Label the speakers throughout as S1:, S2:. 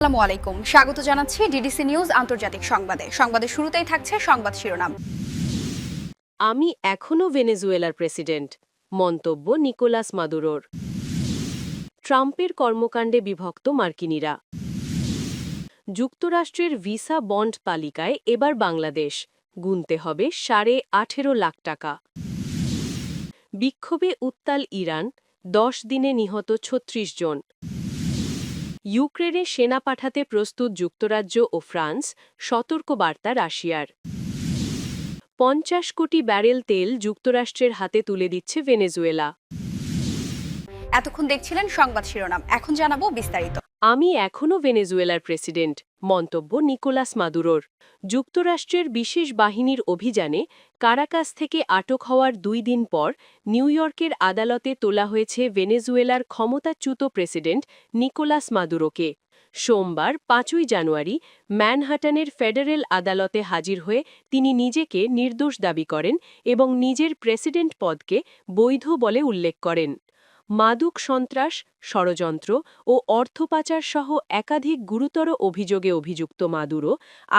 S1: আসসালামু আলাইকুম, স্বাগত জানাচ্ছি ডিডিসি নিউজ আন্তর্জাতিক সংবাদের শুরুতেই থাকছে সংবাদ শিরোনাম।
S2: আমি এখনও ভেনেজুয়েলার প্রেসিডেন্ট, মন্তব্য নিকোলাস মাদুরোর। ট্রাম্পের কর্মকাণ্ডে বিভক্ত মার্কিনীরা। যুক্তরাষ্ট্রের ভিসা বন্ড তালিকায় এবার বাংলাদেশ, গুনতে হবে 18.5 লাখ টাকা। বিক্ষোভে উত্তাল ইরান, 10 দিনে নিহত 36 জন। ইউক্রেনে সেনা পাঠাতে প্রস্তুত যুক্তরাজ্য ও ফ্রান্স, সতর্কবার্তা রাশিয়ার। 50 কোটি ব্যারেল তেল যুক্তরাষ্ট্রের হাতে তুলে দিচ্ছে ভেনেজুয়েলা।
S1: এতক্ষণ দেখছিলেন সংবাদ শিরোনাম, এখন জানাবো বিস্তারিত।
S2: আমি এখনও ভেনেজুয়েলার প্রেসিডেন্ট, মন্তব্য নিকোলাস মাদুরোর। যুক্তরাষ্ট্রের বিশেষ বাহিনীর অভিযানে কারাকাস থেকে আটক হওয়ার 2 দিন পর নিউ ইয়র্কের আদালতে তোলা হয়েছে ভেনেজুয়েলার ক্ষমতাচ্যুত প্রেসিডেন্ট নিকোলাস মাদুরোকে। সোমবার 5 জানুয়ারি ম্যানহাটানের ফেডারেল আদালতে হাজির হয়ে তিনি নিজেকে নির্দোষ দাবি করেন এবং নিজের প্রেসিডেন্ট পদকে বৈধ বলে উল্লেখ করেন। মাদক সন্ত্রাস, ষড়যন্ত্র ও অর্থ পাচার সহ একাধিক গুরুতর অভিযোগে অভিযুক্ত মাদুরো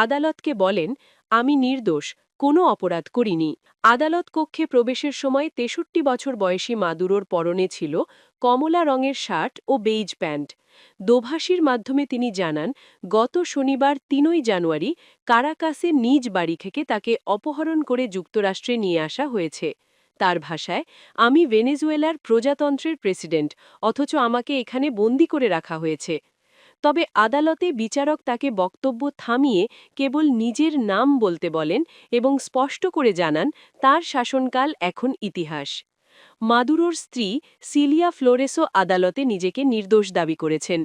S2: আদালতকে বলেন, আমি নির্দোষ, কোনো অপরাধ করিনি। আদালত কক্ষে প্রবেশের সময় 63 বছর বয়সী মাদুরোর পরনে ছিল কমলা রঙের শার্ট ও বেইজ প্যান্ট। দোভাষীর মাধ্যমে তিনি জানান, গত শনিবার 3 জানুয়ারি কারাকাসে নিজ বাড়ি থেকে তাকে অপহরণ করে যুক্তরাষ্ট্রে নিয়ে আসা হয়েছে। তার ভাষায়, আমি ভেনেজুয়েলার প্রজাতন্ত্রের প্রেসিডেন্ট, অথচ আমাকে এখানে বন্দী করে রাখা হয়েছে। তবে আদালতে বিচারক তাকে বক্তব্য থামিয়ে কেবল নিজের নাম বলতে বলেন এবং স্পষ্ট করে জানান তার শাসনকাল এখন ইতিহাস। মাদুরোর স্ত্রী সিলিয়া ফ্লোরেসো আদালতে নিজেকে নির্দোষ দাবি করেছেন।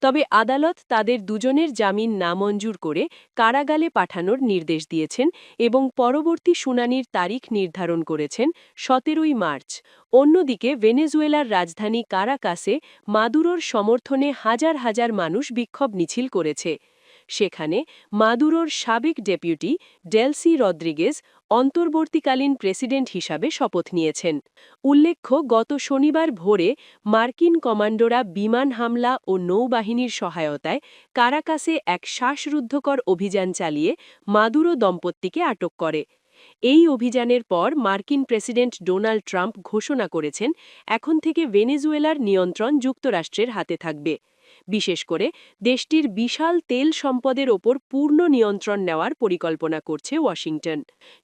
S2: তবে আদালত তাদের দুজনের জামিন নামঞ্জুর করে কারাগারে পাঠানোর নির্দেশ দিয়েছেন এবং পরবর্তী শুনানির তারিখ নির্ধারণ করেছেন 17 মার্চ। অন্যদিকে ভেনেজুয়েলার রাজধানী কারাকাসে মাদুরোর সমর্থনে হাজার হাজার মানুষ বিক্ষোভ মিছিল করেছে। সেখানে মাদুরোর সাবেক ডেপুটি ডেলসি রদ্রিগেজ অন্তর্বর্তীকালীন প্রেসিডেন্ট হিসাবে শপথ নিয়েছেন। উল্লেখ্য, গত শনিবার ভোরে মার্কিন কমান্ডোরা বিমান হামলা ও নৌবাহিনীর সহায়তায় কারাকাসে এক শ্বাসরুদ্ধকর অভিযান চালিয়ে মাদুরো দম্পতিকে আটক করে। এই অভিযানের পর মার্কিন প্রেসিডেন্ট ডোনাল্ড ট্রাম্প ঘোষণা করেছেন, এখন থেকে ভেনেজুয়েলার নিয়ন্ত্রণ যুক্তরাষ্ট্রের হাতে থাকবে। বিশেষ করে দেশটির বিশাল তেল সম্পদের ওপর পূর্ণ নিয়ন্ত্রণ নেওয়ার পরিকল্পনা করছে ওয়াশিংটন।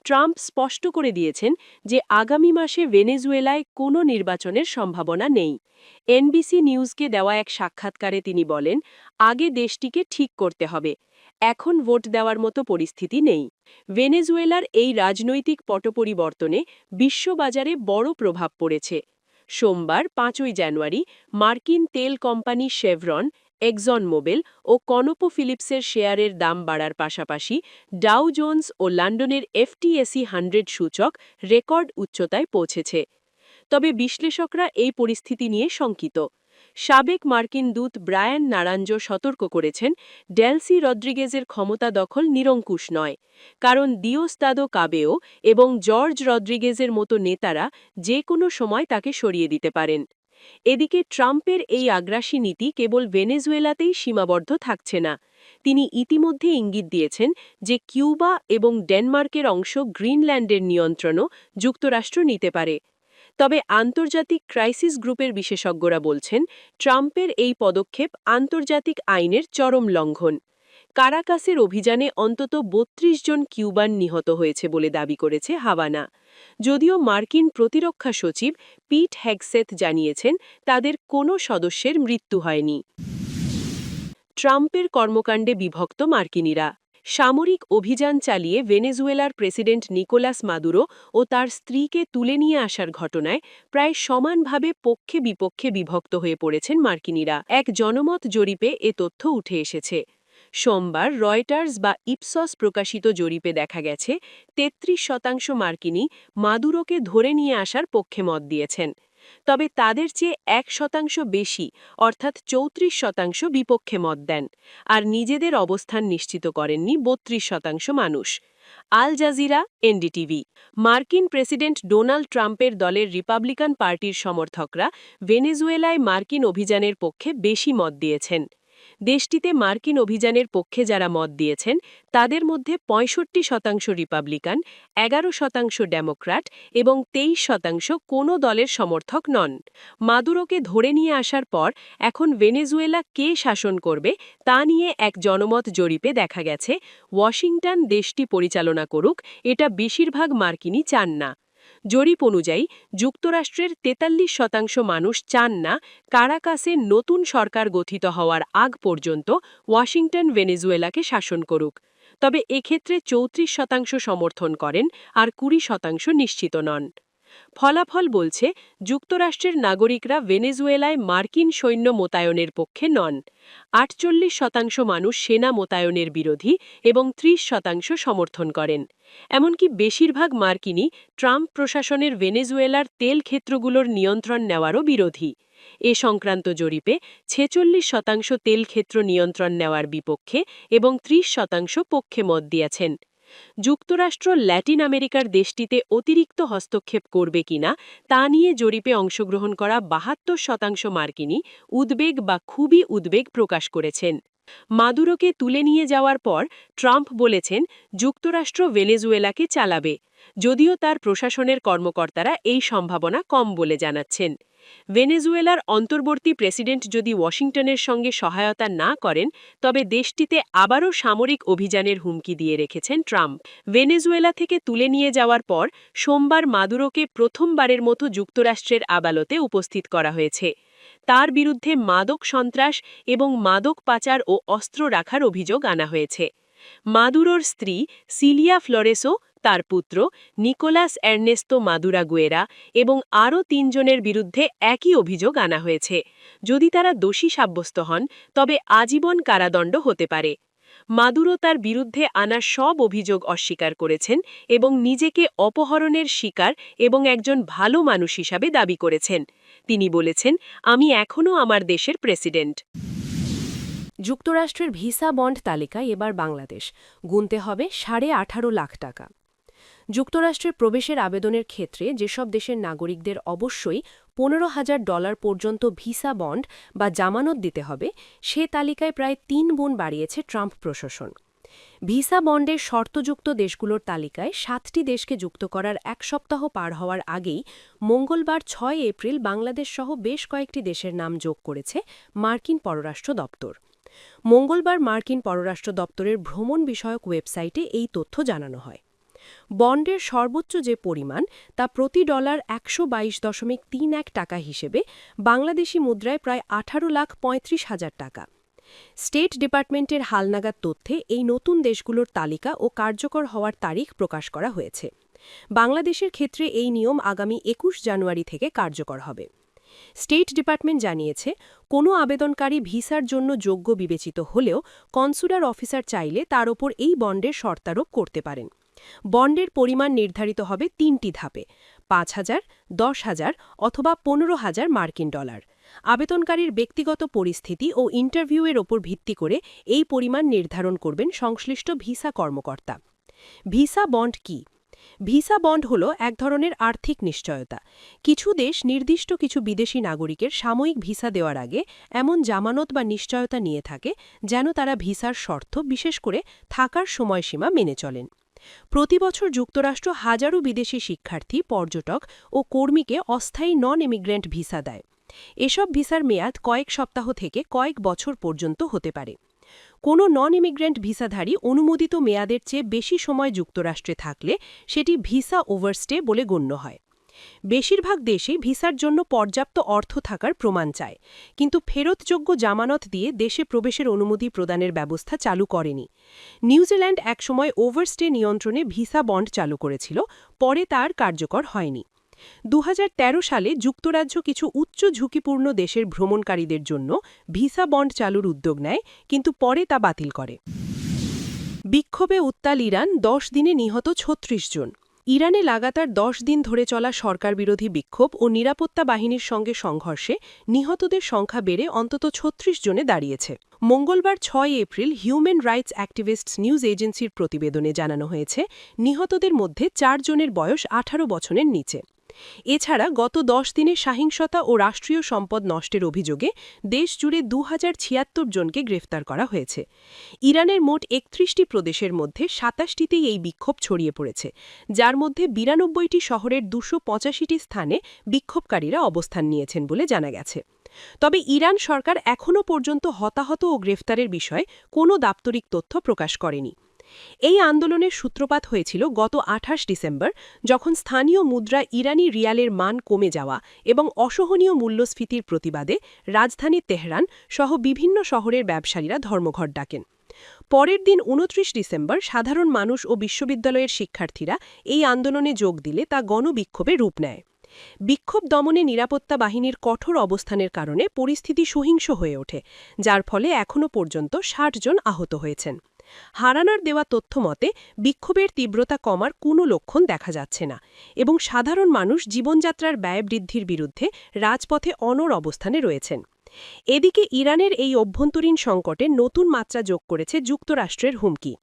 S2: ট্রাম্প স্পষ্ট করে দিয়েছেন যে আগামী মাসে ভেনেজুয়েলায় কোনো নির্বাচনের সম্ভাবনা নেই। এনবিসি নিউজকে দেওয়া এক সাক্ষাৎকারে তিনি বলেন, আগে দেশটিকে ঠিক করতে হবে, এখন ভোট দেওয়ার মতো পরিস্থিতি নেই। ভেনেজুয়েলার এই রাজনৈতিক পটপরিবর্তনে বিশ্ববাজারে বড় প্রভাব পড়েছে। সোমবার 5 জানুয়ারি মার্কিন তেল কোম্পানি শেভরন, এক্সন মোবিল ও কনোপো ফিলিপসের শেয়ারের দাম বাড়ার পাশাপাশি ডাউ জোন্স ও লন্ডনের FTSE 100 সূচক রেকর্ড উচ্চতায় পৌঁছেছে। তবে বিশ্লেষকরা এই পরিস্থিতি নিয়ে শঙ্কিত। সাবেক মার্কিন দূত ব্রায়ান নারাঞ্জো সতর্ক করেছেন, ডেলসি রদ্রিগেজের ক্ষমতা দখল নিরঙ্কুশ নয়, কারণ দিওস্তাদো কাবেও এবং জর্জ রদ্রিগেজের মতো নেতারা যে কোনো সময় তাকে সরিয়ে দিতে পারেন। এদিকে ট্রাম্পের এই আগ্রাসী নীতি কেবল ভেনেজুয়েলাতেই সীমাবদ্ধ থাকছে না। তিনি ইতিমধ্যে ইঙ্গিত দিয়েছেন যে কিউবা এবং ডেনমার্কের অংশ গ্রিনল্যান্ডের নিয়ন্ত্রণও যুক্তরাষ্ট্র নিতে পারে। তবে আন্তর্জাতিক ক্রাইসিস গ্রুপের বিশেষজ্ঞরা বলছেন, ট্রাম্পের এই পদক্ষেপ আন্তর্জাতিক আইনের চরম লঙ্ঘন। কারাকাসের অভিযানে অন্তত 32 জন কিউবান নিহত হয়েছে বলে দাবি করেছে হাভানা। যদিও মার্কিন প্রতিরক্ষা সচিব পিট হেগসেথ জানিয়েছেন, তাদের কোনো সদস্যের মৃত্যু হয়নি। ট্রাম্পের কর্মকাণ্ডে বিভক্ত মার্কিনীরা। সামরিক অভিযান চালিয়ে ভেনেজুয়েলার প্রেসিডেন্ট নিকোলাস মাদুরো ও তার স্ত্রীকে তুলে নিয়ে আসার ঘটনায় প্রায় সমানভাবে পক্ষে বিপক্ষে বিভক্ত হয়ে পড়েছেন মার্কিনীরা। এক জনমত জরিপে এ তথ্য উঠে এসেছে। সোমবার রয়টার্স বা ইপসস প্রকাশিত জরিপে দেখা গেছে, 33% মার্কিনী মাদুরোকে ধরে নিয়ে আসার পক্ষে মত দিয়েছেন। তবে তাদের চেয়ে 1% বেশি, অর্থাৎ 34% বিপক্ষে মত দেন, আর নিজেদের অবস্থান নিশ্চিত করেননি 32% মানুষ। Al Jazeera, NDTV. মার্কিন প্রেসিডেন্ট ডোনাল্ড ট্রাম্পের দলের রিপাবলিকান পার্টির সমর্থকরা ভেনেজুয়েলায় মার্কিন অভিযানের পক্ষে বেশি মত দিয়েছেন। দেশটিতে মার্কিন অভিযানের পক্ষে যারা মত দিয়েছেন তাদের মধ্যে ৬৫% রিপাবলিকান, ১১% ডেমোক্র্যাট এবং ২৩% কোনো দলের সমর্থক নন। মাদুরোকে ধরে নিয়ে আসার পর এখন ভেনেজুয়েলা কে শাসন করবে তা নিয়ে এক জনমত জরিপে দেখা গেছে ওয়াশিংটন দেশটি পরিচালনা করুক এটা বেশিরভাগ মার্কিনই চান না। জরিপ অনুযায়ী যুক্তরাষ্ট্রের ৪৩% মানুষ চান না কারাকাসে নতুন সরকার গঠিত হওয়ার আগ পর্যন্ত ওয়াশিংটন ভেনেজুয়েলাকে শাসন করুক। তবে এক্ষেত্রে ৩৪% সমর্থন করেন আর ২০% নিশ্চিত নন। ফলাফল বলছে যুক্তরাষ্ট্রের নাগরিকরা ভেনেজুয়েলায় মার্কিন সৈন্য মোতায়েনের পক্ষে নন। ৪৮% মানুষ সেনা মোতায়েনের বিরোধী এবং ৩০% সমর্থন করেন। এমনকি বেশিরভাগ মার্কিনই ট্রাম্প প্রশাসনের ভেনেজুয়েলার তেল ক্ষেত্রগুলোর নিয়ন্ত্রণ নেওয়ারও বিরোধী। এ সংক্রান্ত জরিপে ৪৬% তেল ক্ষেত্র নিয়ন্ত্রণ নেওয়ার বিপক্ষে এবং ৩০% পক্ষে মত দিয়েছেন। যুক্তরাষ্ট্র ল্যাটিন আমেরিকার দেশটিতে অতিরিক্ত হস্তক্ষেপ করবে কিনা তা নিয়ে জরিপে অংশগ্রহণ করা ৭২% মার্কিনই উদ্বেগ বা খুবই উদ্বেগ প্রকাশ করেছেন। মাদুরোকে তুলে নিয়ে যাওয়ার পর ট্রাম্প বলেছেন যুক্তরাষ্ট্র ভেনেজুয়েলাকে চালাবে, যদিও তার প্রশাসনের কর্মকর্তারা এই সম্ভাবনা কম বলে জানাচ্ছেন। ভেনেজুয়েলার অন্তর্বর্তী প্রেসিডেন্ট যদি ওয়াশিংটনের সঙ্গে সহায়তা না করেন তবে দেশটিতে আবারও সামরিক অভিযানের হুমকি দিয়ে রেখেছেন ট্রাম্প। ভেনেজুয়েলা থেকে তুলে নিয়ে যাওয়ার পর সোমবার মাদুরোকে প্রথমবারের মতো যুক্তরাষ্ট্রের আদালতে উপস্থিত করা হয়েছে। তার বিরুদ্ধে মাদক সন্ত্রাস এবং মাদক পাচার ও অস্ত্র রাখার অভিযোগ আনা হয়েছে। মাদুরোর স্ত্রী সিলিয়া ফ্লোরেসো, তার পুত্র নিকোলাস এর্নেস্তো মাদুরাগুয়েরা এবং আরও ৩ জনের বিরুদ্ধে একই অভিযোগ আনা হয়েছে। যদি তারা দোষী সাব্যস্ত হন তবে আজীবন কারাদণ্ড হতে পারে। মাদুরো তার বিরুদ্ধে আনা সব অভিযোগ অস্বীকার করেছেন এবং নিজেকে অপহরণের শিকার এবং একজন ভালো মানুষ হিসাবে দাবি করেছেন। তিনি বলেছেন, আমি এখনও আমার দেশের প্রেসিডেন্ট।
S3: যুক্তরাষ্ট্রের ভিসা বন্ড তালিকায় এবার বাংলাদেশ, গুনতে হবে $18.৫ লাখ। যুক্তরাষ্ট্রের প্রবেশের আবেদনের ক্ষেত্রে যেসব দেশের নাগরিকদের অবশ্যই $১৫,০০০ পর্যন্ত ভিসা বন্ড বা জামানত দিতে হবে সে তালিকায় প্রায় ৩ গুণ বাড়িয়েছে ট্রাম্প প্রশাসন। ভিসা বন্ডের শর্তযুক্ত দেশগুলোর তালিকায় ৭টি দেশকে যুক্ত করার ১ সপ্তাহ পার হওয়ার আগেই মঙ্গলবার ৬ এপ্রিল বাংলাদেশ সহ বেশ কয়েকটি দেশের নাম যোগ করেছে মার্কিন পররাষ্ট্র দপ্তর। মঙ্গলবার মার্কিন পররাষ্ট্র দপ্তরের ভ্রমণ বিষয়ক ওয়েবসাইটে এই তথ্য জানানো হয়। বন্ডের সর্বোচ্চ যে পরিমাণ তা প্রতি ডলার ১২২.৩১ টাকা হিসেবে বাংলাদেশি মুদ্রায় প্রায় ১৮,৩৫,০০০ টাকা। স্টেট ডিপার্টমেন্টের হালনাগাদ তথ্যে এই নতুন দেশগুলোর তালিকা ও কার্যকর হওয়ার তারিখ প্রকাশ করা হয়েছে। বাংলাদেশের ক্ষেত্রে এই নিয়ম আগামী ২১ জানুয়ারি থেকে কার্যকর হবে। স্টেট ডিপার্টমেন্ট জানিয়েছে, কোনো আবেদনকারী ভিসার জন্য যোগ্য বিবেচিত হলেও কনসুলার অফিসার চাইলে তার ওপর এই বন্ডের শর্তারোপ করতে পারেন। বন্ডের পরিমাণ নির্ধারিত হবে ৩টি ধাপে: ৫,০০০, ১০,০০০ অথবা ১৫,০০০ মার্কিন ডলার। আবেদনকারীর ব্যক্তিগত পরিস্থিতি ও ইন্টারভিউয়ের ওপর ভিত্তি করে এই পরিমাণ নির্ধারণ করবেন সংশ্লিষ্ট ভিসা কর্মকর্তা। ভিসা বন্ড কি? ভিসা বন্ড হল এক ধরনের আর্থিক নিশ্চয়তা। কিছু দেশ নির্দিষ্ট কিছু বিদেশি নাগরিকের সাময়িক ভিসা দেওয়ার আগে এমন জামানত বা নিশ্চয়তা নিয়ে থাকে যেন তারা ভিসার শর্ত, বিশেষ করে থাকার সময়সীমা মেনে চলেন। প্রতি বছর যুক্তরাষ্ট্র হাজারো বিদেশি শিক্ষার্থী, পর্যটক ও কর্মীকে অস্থায়ী নন ইমিগ্রেন্ট ভিসা দেয়। এসব ভিসার মেয়াদ কয়েক সপ্তাহ থেকে কয়েক বছর পর্যন্ত হতে পারে। কোনো নন ইমিগ্রেন্ট ভিসাধারী অনুমোদিত মেয়াদের চেয়ে বেশি সময় যুক্তরাষ্ট্রে থাকলে সেটি ভিসা ওভারস্টে বলে গণ্য হয়। বেশিরভাগ দেশেই ভিসার জন্য পর্যাপ্ত অর্থ থাকার প্রমাণ চায়, কিন্তু ফেরতযোগ্য জামানত দিয়ে দেশে প্রবেশের অনুমতি প্রদানের ব্যবস্থা চালু করেনি। নিউজিল্যান্ড একসময় ওভারস্টে নিয়ন্ত্রণে ভিসা বন্ড চালু করেছিল, পরে তার কার্যকর হয়নি। ২০১৩ সালে যুক্তরাজ্য কিছু উচ্চ ঝুঁকিপূর্ণ দেশের ভ্রমণকারীদের জন্য ভিসা বন্ড চালুর উদ্যোগ নেয়, কিন্তু পরে তা বাতিল করে। বিক্ষোভে উত্তাল ইরান, ১০ দিনে নিহত ৩৬ জন। ইরানে লাগাতার ১০ দিন ধরে চলা সরকারবিরোধী বিক্ষোভ ও নিরাপত্তা বাহিনীর সঙ্গে সংঘর্ষে নিহতদের সংখ্যা বেড়ে অন্তত ৩৬ জনে দাঁড়িয়েছে। মঙ্গলবার ৬ April human rights activists news এজেন্সির প্রতিবেদনে জানানো হয়েছে, নিহতদের মধ্যে ৪ জনের বয়স ১৮ বছরের নিচে। এছাড়া গত 10 দিনে সহিংসতা ও রাষ্ট্রীয় সম্পদ নষ্টের অভিযোগে দেশজুড়ে 2076 জনকে গ্রেফতার করা হয়েছে। ইরানের মোট 31টি প্রদেশের মধ্যে 27টিতেই এই বিক্ষোভ ছড়িয়ে পড়েছে, যার মধ্যে 92টি শহরের 285টি স্থানে বিক্ষোভকারীরা অবস্থান নিয়েছেন বলে জানা গেছে। তবে ইরান সরকার এখনও পর্যন্ত হতাহত ও গ্রেফতারের বিষয়ে কোনো দাপ্তরিক তথ্য প্রকাশ করেনি। এই আন্দোলনের সূত্রপাত হয়েছিল গত 28 ডিসেম্বর, যখন স্থানীয় মুদ্রা ইরানি রিয়ালের মান কমে যাওয়া এবং অসহনীয় মূল্যস্ফীতির প্রতিবাদে রাজধানী তেহরান সহ বিভিন্ন শহরের ব্যবসায়ীরা ধর্মঘট ডাকেন। পরের দিন 29 ডিসেম্বর সাধারণ মানুষ ও বিশ্ববিদ্যালয়ের শিক্ষার্থীরা এই আন্দোলনে যোগ দিলে তা গণবিক্ষোভে রূপ নেয়। বিক্ষোভ দমনে নিরাপত্তা বাহিনীর কঠোর অবস্থানের কারণে পরিস্থিতি সহিংস হয়ে ওঠে, যার ফলে এখনও পর্যন্ত 60 জন আহত হয়েছেন। হারানার দেওয়া তথ্য মতে বিক্ষোভের তীব্রতা কমার কোনো লক্ষণ দেখা যাচ্ছে না এবং সাধারণ মানুষ জীবনযাত্রার ব্যয় বৃদ্ধির বিরুদ্ধে রাজপথে অনড় অবস্থানে রয়েছেন। এদিকে ইরানের এই অভ্যন্তরীণ সংকটে নতুন মাত্রা যোগ করেছে যুক্তরাষ্ট্রের হুমকি।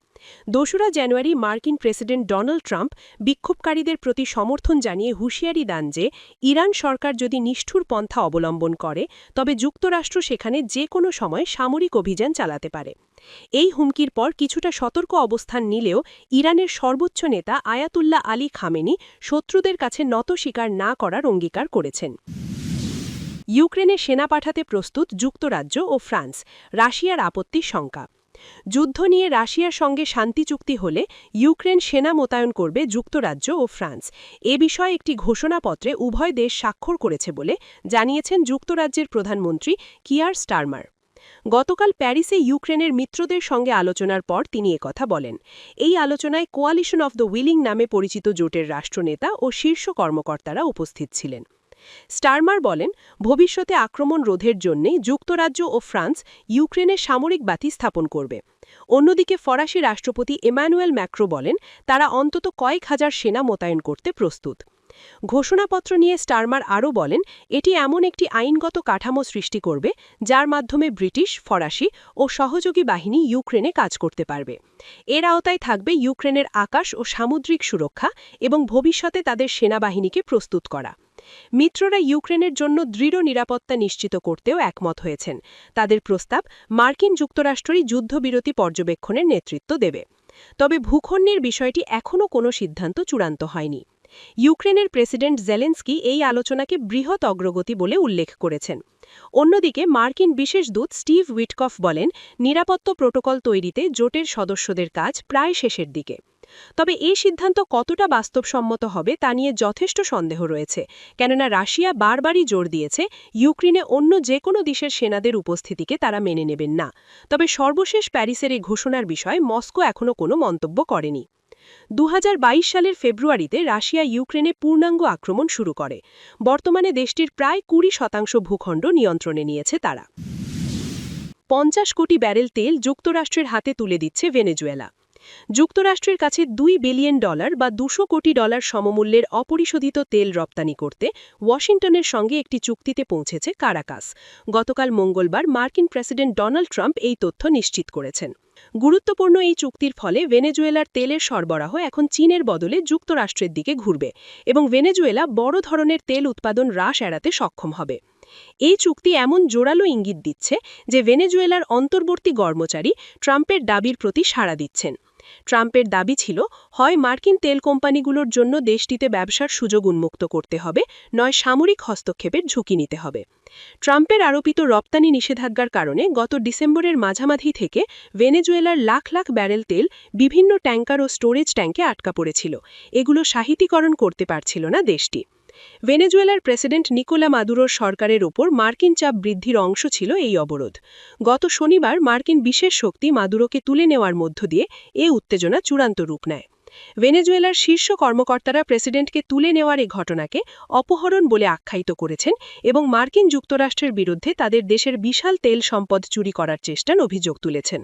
S3: 2 জানুয়ারি মার্কিন প্রেসিডেন্ট ডোনাল্ড ট্রাম্প বিক্ষোভকারীদের প্রতি সমর্থন জানিয়ে হুঁশিয়ারি দেন যে ইরান সরকার যদি নিষ্ঠুর পন্থা অবলম্বন করে তবে যুক্তরাষ্ট্র সেখানে যে কোনো সময় সামরিক অভিযান চালাতে পারে। এই হুমকির পর কিছুটা সতর্ক অবস্থান নিলেও ইরানের সর্বোচ্চ নেতা আয়াতুল্লাহ আলী খামেনি শত্রুদের কাছে নত স্বীকার না করার অঙ্গীকার করেছেন। ইউক্রেনে সেনা পাঠাতে প্রস্তুত যুক্তরাজ্য ও ফ্রান্স, রাশিয়ার আপত্তির শঙ্কা। যুদ্ধ নিয়ে রাশিয়ার সঙ্গে শান্তি চুক্তি হলে ইউক্রেন সেনা মোতায়েন করবে যুক্তরাজ্য ও ফ্রান্স। এ বিষয়ে একটি ঘোষণাপত্রে উভয় দেশ স্বাক্ষর করেছে বলে জানিয়েছেন যুক্তরাজ্যের প্রধানমন্ত্রী কিয়ার স্টারমার। গতকাল প্যারিসে ইউক্রেনের মিত্রদের সঙ্গে আলোচনার পর তিনি একথা বলেন। এই আলোচনায় কোয়ালিশন অফ দ্য উইলিং নামে পরিচিত জোটের রাষ্ট্রনেতা ও শীর্ষ কর্মকর্তারা উপস্থিত ছিলেন। স্টারমার বলেন, ভবিষ্যতে আক্রমণ রোধের জন্য যুক্তরাজ্য ও ফ্রান্স ইউক্রেনে সামরিক বাতি স্থাপন করবে। অন্যদিকে ফরাসি রাষ্ট্রপতি এমানুয়েল ম্যাক্রো বলেন, তারা অন্তত কয়েক হাজার সেনা মোতায়েন করতে প্রস্তুত। ঘোষণাপত্র নিয়ে স্টারমার আরও বলেন, এটি এমন একটি আইনগত কাঠামো সৃষ্টি করবে যার মাধ্যমে ব্রিটিশ, ফরাসি ও সহযোগী বাহিনী ইউক্রেনে কাজ করতে পারবে। এর আওতায় থাকবে ইউক্রেনের আকাশ ও সামুদ্রিক সুরক্ষা এবং ভবিষ্যতে তাদের সেনাবাহিনীকে প্রস্তুত করা। মিত্ররা ইউক্রেনের জন্য দৃঢ় নিরাপত্তা নিশ্চিত করতেও একমত হয়েছেন। তাদের প্রস্তাব, মার্কিন যুক্তরাষ্ট্রই যুদ্ধবিরতি পর্যবেক্ষণের নেতৃত্ব দেবে। তবে ভূখণ্ডের বিষয়টি এখনও কোনো সিদ্ধান্ত চূড়ান্ত হয়নি। ইউক্রেনের প্রেসিডেন্ট জেলেন্সকি এই আলোচনাকে বৃহৎ অগ্রগতি বলে উল্লেখ করেছেন। অন্যদিকে মার্কিন বিশেষ দূত স্টিভ উইটকফ বলেন, নিরাপত্তা প্রোটোকল তৈরিতে জোটের সদস্যদের কাজ প্রায় শেষের দিকে। তবে এই সিদ্ধান্ত কতটা বাস্তবসম্মত হবে তা নিয়ে যথেষ্ট সন্দেহ রয়েছে, কেননা রাশিয়া বারবারই জোর দিয়েছে ইউক্রেনে অন্য যে কোনো দেশের সেনাদের উপস্থিতিকে তারা মেনে নেবেন না। তবে সর্বশেষ প্যারিসের এই ঘোষণার বিষয়ে মস্কো এখনও কোনো মন্তব্য করেনি। 2022 সালের ফেব্রুয়ারিতে রাশিয়া ইউক্রেনে পূর্ণাঙ্গ আক্রমণ শুরু করে। বর্তমানে দেশটির প্রায় 20% ভূখণ্ড নিয়ন্ত্রণে নিয়েছে তারা। 50 কোটি ব্যারেল তেল যুক্তরাষ্ট্রের হাতে তুলে দিচ্ছে ভেনেজুয়েলা। যুক্তরাষ্ট্রের কাছে $2 বিলিয়ন বা $200 কোটি সমমূল্যের অপরিশোধিত তেল রপ্তানি করতে ওয়াশিংটনের সঙ্গে একটি চুক্তিতে পৌঁছেছে কারাকাস। গতকাল মঙ্গলবার মার্কিন প্রেসিডেন্ট ডোনাল্ড ট্রাম্প এই তথ্য নিশ্চিত করেছেন। গুরুত্বপূর্ণ এই চুক্তির ফলে ভেনেজুয়েলার তেলের সরবরাহ এখন চীনের বদলে যুক্তরাষ্ট্রের দিকে ঘুরবে এবং ভেনেজুয়েলা বড় ধরনের তেল উৎপাদন হ্রাস এড়াতে সক্ষম হবে। এই চুক্তি এমন জোরালো ইঙ্গিত দিচ্ছে যে ভেনেজুয়েলার অন্তর্বর্তী কর্মচারী ট্রাম্পের দাবির প্রতি সাড়া দিচ্ছেন। ট্রাম্পের দাবি ছিল, হয় মার্কিন তেল কোম্পানিগুলোর জন্য দেশটিতে ব্যবসার সুযোগ উন্মুক্ত করতে হবে, নয় সামরিক হস্তক্ষেপের ঝুঁকি নিতে হবে। ট্রাম্পের আরোপিত রপ্তানি নিষেধাজ্ঞার কারণে গত ডিসেম্বরের মাঝামাঝি থেকে ভেনেজুয়েলার লাখ লাখ ব্যারেল তেল বিভিন্ন ট্যাঙ্কার ও স্টোরেজ ট্যাঙ্কে আটকা পড়েছিল। এগুলো সাহিত্যীকরণ করতে পারছিল না দেশটি। ভেনেজুয়েলার প্রেসিডেন্ট নিকোলা মাদুরোর সরকারের ওপর মার্কিন চাপ বৃদ্ধির অংশ ছিল এই অবরোধ। গত শনিবার মার্কিন বিশেষ শক্তি মাদুরোকে তুলে নেওয়ার মধ্য দিয়ে এ উত্তেজনা চূড়ান্ত রূপ নেয়। ভেনেজুয়েলার শীর্ষ কর্মকর্তারা প্রেসিডেন্টকে তুলে নেওয়ার এই ঘটনাকে অপহরণ বলে আখ্যায়িত করেছেন এবং মার্কিন যুক্তরাষ্ট্রের বিরুদ্ধে তাদের দেশের বিশাল তেল সম্পদ চুরি করার চেষ্টার অভিযোগ তুলেছেন।